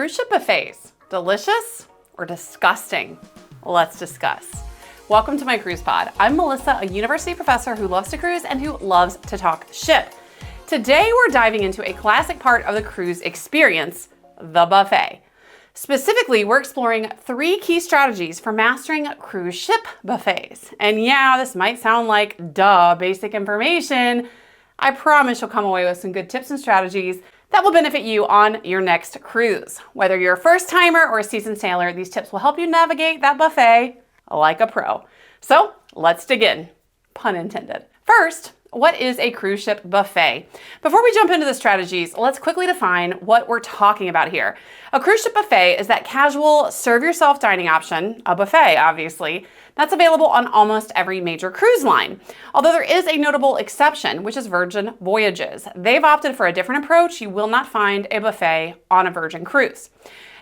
Cruise ship buffets, delicious or disgusting? Let's discuss. Welcome to my cruise pod. I'm Melissa, a university professor who loves to cruise and who loves to talk ship. Today we're diving into a classic part of the cruise experience, the buffet. Specifically, we're exploring 3 key strategies for mastering cruise ship buffets. And yeah, this might sound like basic information. I promise you'll come away with some good tips and strategies that will benefit you on your next cruise. Whether you're a first timer or a seasoned sailor, these tips will help you navigate that buffet like a pro. So let's dig in, pun intended. First, what is a cruise ship buffet? Before we jump into the strategies, let's quickly define what we're talking about here. A cruise ship buffet is that casual serve-yourself dining option, a buffet obviously, that's available on almost every major cruise line. Although there is a notable exception, which is Virgin Voyages. They've opted for a different approach. You will not find a buffet on a Virgin cruise.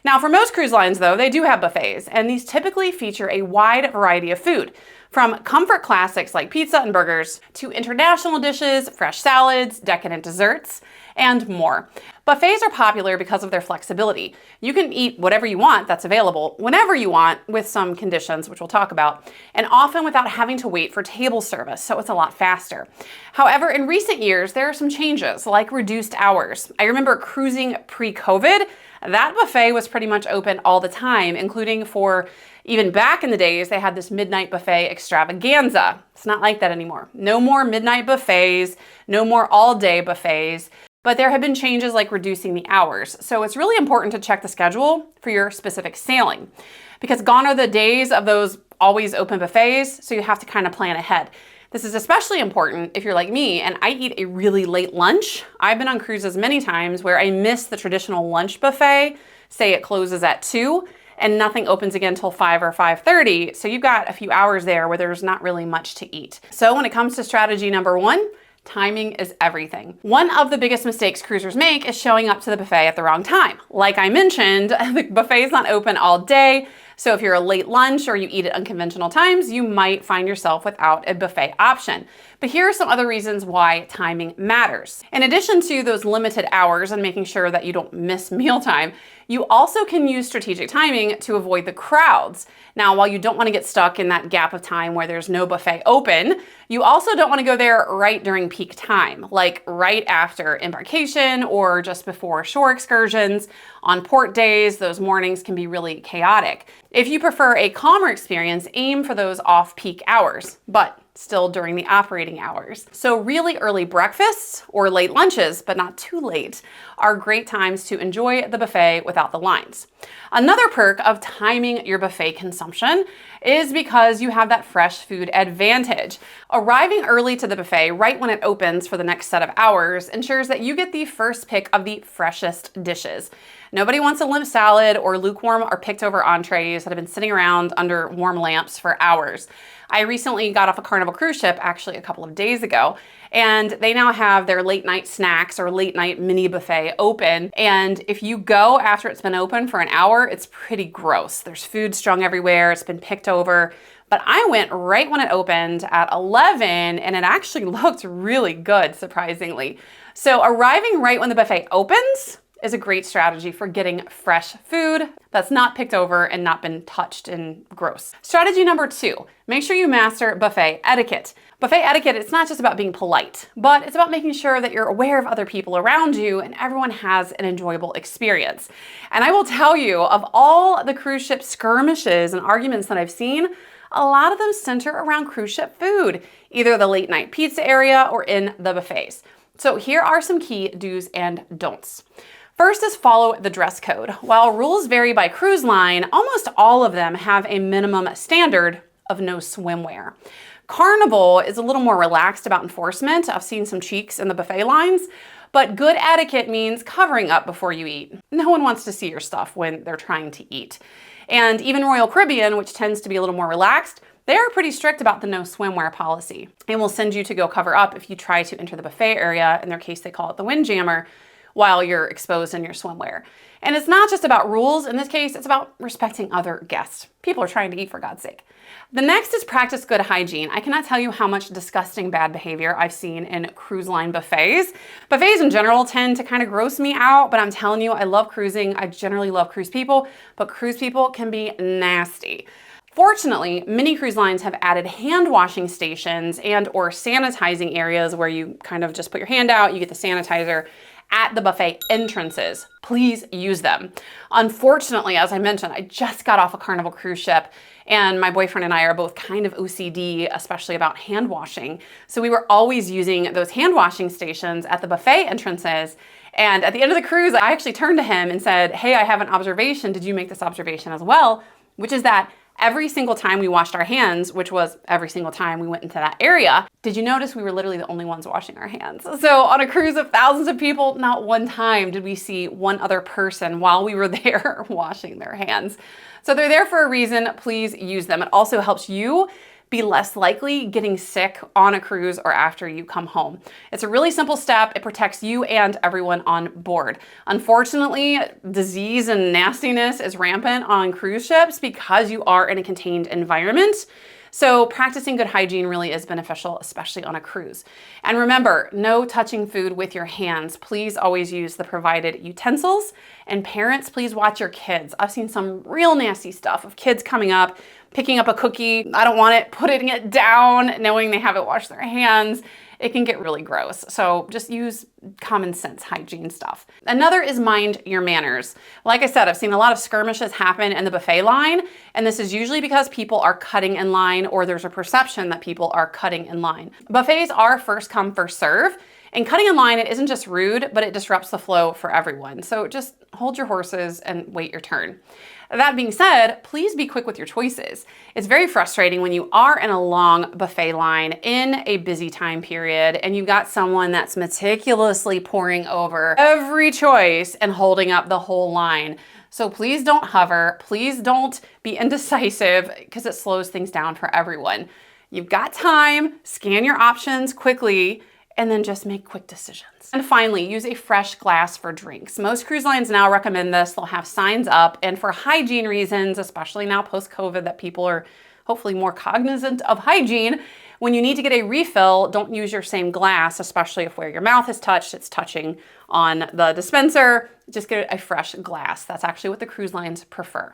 Now, for most cruise lines, though, they do have buffets, and these typically feature a wide variety of food, from comfort classics like pizza and burgers to international dishes, fresh salads, decadent desserts, and more. Buffets are popular because of their flexibility. You can eat whatever you want that's available whenever you want, with some conditions, which we'll talk about, and often without having to wait for table service, so it's a lot faster. However, in recent years, there are some changes, like reduced hours. I remember cruising pre-COVID. That buffet was pretty much open all the time, including for, even back in the days, they had this midnight buffet extravaganza. It's not like that anymore. No more midnight buffets, no more all-day buffets, but there have been changes like reducing the hours. So it's really important to check the schedule for your specific sailing, because gone are the days of those always open buffets, so you have to kind of plan ahead. This is especially important if you're like me and I eat a really late lunch. I've been on cruises many times where I miss the traditional lunch buffet, say it closes at 2 and nothing opens again till 5 or 5:30. So you've got a few hours there where there's not really much to eat. So when it comes to strategy number 1, timing is everything. One of the biggest mistakes cruisers make is showing up to the buffet at the wrong time. Like I mentioned, the buffet is not open all day. So if you're a late lunch or you eat at unconventional times, you might find yourself without a buffet option. But here are some other reasons why timing matters. In addition to those limited hours and making sure that you don't miss mealtime, you also can use strategic timing to avoid the crowds. Now, while you don't want to get stuck in that gap of time where there's no buffet open, you also don't want to go there right during peak time, like right after embarkation or just before shore excursions. On port days, those mornings can be really chaotic. If you prefer a calmer experience, aim for those off-peak hours, but still during the operating hours. So really early breakfasts or late lunches, but not too late, are great times to enjoy the buffet without the lines. Another perk of timing your buffet consumption is because you have that fresh food advantage. Arriving early to the buffet right when it opens for the next set of hours ensures that you get the first pick of the freshest dishes. Nobody wants a limp salad or lukewarm or picked over entrees that have been sitting around under warm lamps for hours. I recently got off a Carnival cruise ship, actually a couple of days ago, and they now have their late night snacks or late night mini buffet open. And if you go after it's been open for an hour, it's pretty gross. There's food strung everywhere, it's been picked over. But I went right when it opened at 11 and it actually looked really good, surprisingly. So arriving right when the buffet opens is a great strategy for getting fresh food that's not picked over and not been touched and gross. Strategy number 2, make sure you master buffet etiquette. Buffet etiquette, it's not just about being polite, but it's about making sure that you're aware of other people around you and everyone has an enjoyable experience. And I will tell you, of all the cruise ship skirmishes and arguments that I've seen, a lot of them center around cruise ship food, either the late night pizza area or in the buffets. So here are some key do's and don'ts. First is follow the dress code. While rules vary by cruise line, almost all of them have a minimum standard of no swimwear. Carnival is a little more relaxed about enforcement. I've seen some cheeks in the buffet lines, but good etiquette means covering up before you eat. No one wants to see your stuff when they're trying to eat. And even Royal Caribbean, which tends to be a little more relaxed, they are pretty strict about the no swimwear policy and will send you to go cover up if you try to enter the buffet area. In their case, they call it the windjammer, while you're exposed in your swimwear. And it's not just about rules. In this case, it's about respecting other guests. People are trying to eat, for God's sake. The next is practice good hygiene. I cannot tell you how much disgusting bad behavior I've seen in cruise line buffets. Buffets in general tend to kind of gross me out, but I'm telling you, I love cruising. I generally love cruise people, but cruise people can be nasty. Fortunately, many cruise lines have added hand washing stations and or sanitizing areas where you kind of just put your hand out, you get the sanitizer at the buffet entrances. Please use them. Unfortunately, as I mentioned, I just got off a Carnival cruise ship and my boyfriend and I are both kind of OCD, especially about hand washing. So we were always using those hand washing stations at the buffet entrances. And at the end of the cruise, I actually turned to him and said, hey, I have an observation. Did you make this observation as well? Which is that every single time we washed our hands, which was every single time we went into that area, did you notice we were literally the only ones washing our hands? So on a cruise of thousands of people, not one time did we see one other person while we were there washing their hands. So they're there for a reason. Please use them. It also helps you be less likely getting sick on a cruise or after you come home. It's a really simple step. It protects you and everyone on board. Unfortunately, disease and nastiness is rampant on cruise ships because you are in a contained environment. So practicing good hygiene really is beneficial, especially on a cruise. And remember, no touching food with your hands. Please always use the provided utensils. And parents, please watch your kids. I've seen some real nasty stuff of kids coming up, picking up a cookie, I don't want it, putting it down, knowing they haven't washed their hands. It can get really gross. So just use common sense hygiene stuff. Another is mind your manners. Like I said, I've seen a lot of skirmishes happen in the buffet line, and this is usually because people are cutting in line or there's a perception that people are cutting in line. Buffets are first come, first serve, and cutting in line, it isn't just rude, but it disrupts the flow for everyone. So just hold your horses and wait your turn. That being said, please be quick with your choices. It's very frustrating when you are in a long buffet line in a busy time period and you've got someone that's meticulously pouring over every choice and holding up the whole line. So please don't hover. Please don't be indecisive because it slows things down for everyone. You've got time, scan your options quickly, and then just make quick decisions. And finally, use a fresh glass for drinks. Most cruise lines now recommend this. They'll have signs up, and for hygiene reasons, especially now post-COVID that people are hopefully more cognizant of hygiene, when you need to get a refill, don't use your same glass, especially if where your mouth is touched, it's touching on the dispenser. Just get a fresh glass. That's actually what the cruise lines prefer.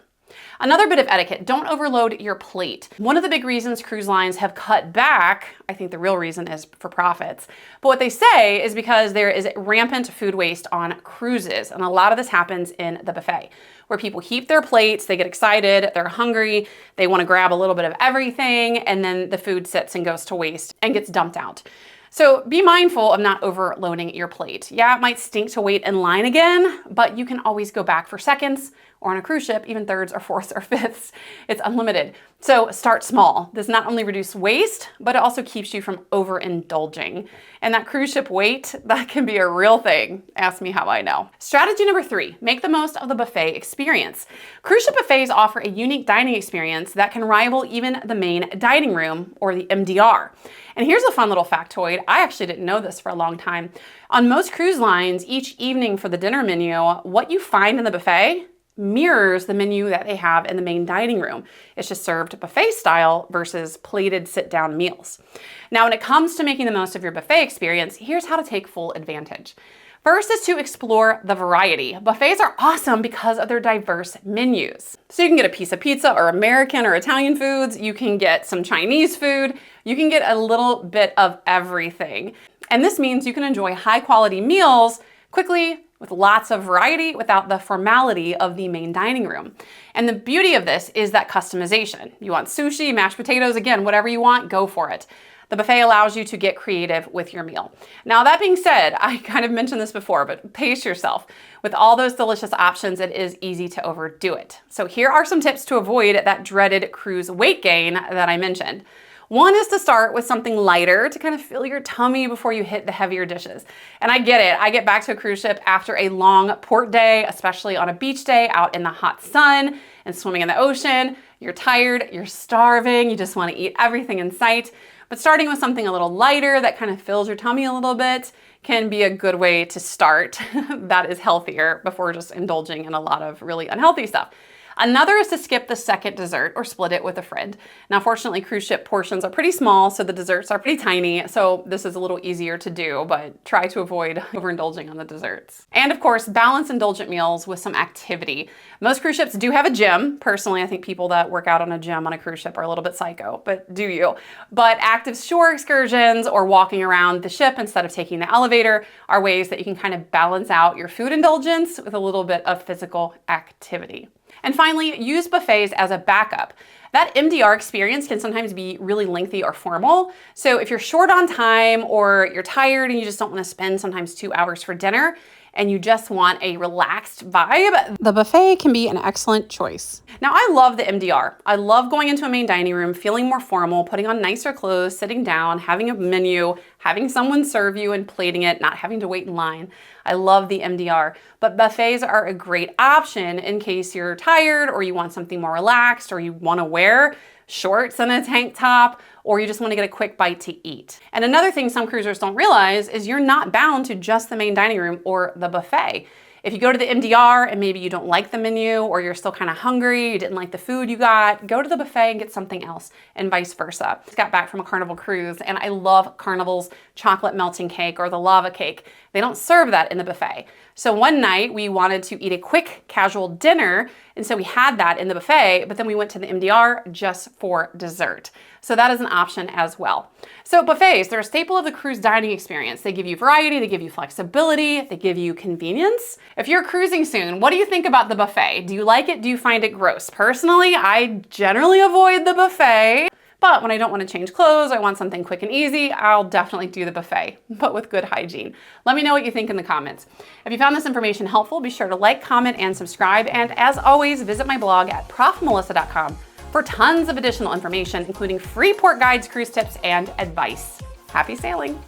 Another bit of etiquette, don't overload your plate. One of the big reasons cruise lines have cut back, I think the real reason is for profits, but what they say is because there is rampant food waste on cruises, and a lot of this happens in the buffet, where people heap their plates, they get excited, they're hungry, they want to grab a little bit of everything, and then the food sits and goes to waste and gets dumped out. So be mindful of not overloading your plate. Yeah, it might stink to wait in line again, but you can always go back for seconds, or on a cruise ship, even thirds or fourths or fifths. It's unlimited. So start small. This not only reduces waste, but it also keeps you from overindulging. And that cruise ship wait, that can be a real thing. Ask me how I know. Strategy number 3, make the most of the buffet experience. Cruise ship buffets offer a unique dining experience that can rival even the main dining room, or the MDR. And here's a fun little factoid. I actually didn't know this for a long time. On most cruise lines, each evening for the dinner menu, what you find in the buffet mirrors the menu that they have in the main dining room. It's just served buffet style versus plated sit-down meals. Now, when it comes to making the most of your buffet experience, here's how to take full advantage. First is to explore the variety. Buffets are awesome because of their diverse menus. So you can get a piece of pizza or American or Italian foods, you can get some Chinese food, you can get a little bit of everything. And this means you can enjoy high quality meals quickly, with lots of variety without the formality of the main dining room. And the beauty of this is that customization. You want sushi, mashed potatoes, again, whatever you want, go for it. The buffet allows you to get creative with your meal. Now, that being said, I kind of mentioned this before, but pace yourself. With all those delicious options, it is easy to overdo it. So here are some tips to avoid that dreaded cruise weight gain that I mentioned. One is to start with something lighter to kind of fill your tummy before you hit the heavier dishes. And I get it. I get back to a cruise ship after a long port day, especially on a beach day out in the hot sun and swimming in the ocean. You're tired, you're starving, you just want to eat everything in sight. But starting with something a little lighter that kind of fills your tummy a little bit can be a good way to start that is healthier before just indulging in a lot of really unhealthy stuff. Another is to skip the second dessert or split it with a friend. Now, fortunately, cruise ship portions are pretty small, so the desserts are pretty tiny, so this is a little easier to do, but try to avoid overindulging on the desserts. And of course, balance indulgent meals with some activity. Most cruise ships do have a gym. Personally, I think people that work out on a gym on a cruise ship are a little bit psycho, but do you? But active shore excursions or walking around the ship instead of taking the elevator are ways that you can kind of balance out your food indulgence with a little bit of physical activity. And finally, use buffets as a backup. That MDR experience can sometimes be really lengthy or formal. So if you're short on time or you're tired and you just don't want to spend sometimes 2 hours for dinner and you just want a relaxed vibe, the buffet can be an excellent choice. Now, I love the MDR. I love going into a main dining room, feeling more formal, putting on nicer clothes, sitting down, having a menu, having someone serve you and plating it, not having to wait in line. I love the MDR, but buffets are a great option in case you're tired or you want something more relaxed or you want to wear shorts and a tank top, or you just want to get a quick bite to eat. And another thing some cruisers don't realize is you're not bound to just the main dining room or the buffet. If you go to the MDR and maybe you don't like the menu or you're still kind of hungry, you didn't like the food you got, go to the buffet and get something else and vice versa. I just got back from a Carnival cruise and I love Carnival's chocolate melting cake or the lava cake. They don't serve that in the buffet. So one night we wanted to eat a quick casual dinner and so we had that in the buffet, but then we went to the MDR just for dessert. So that is an option as well. So buffets, they're a staple of the cruise dining experience. They give you variety, they give you flexibility, they give you convenience. If you're cruising soon, what do you think about the buffet? Do you like it? Do you find it gross? Personally, I generally avoid the buffet. But when I don't want to change clothes, I want something quick and easy, I'll definitely do the buffet, but with good hygiene. Let me know what you think in the comments. If you found this information helpful, be sure to like, comment, and subscribe. And as always, visit my blog at profmelissa.com for tons of additional information, including free port guides, cruise tips, and advice. Happy sailing!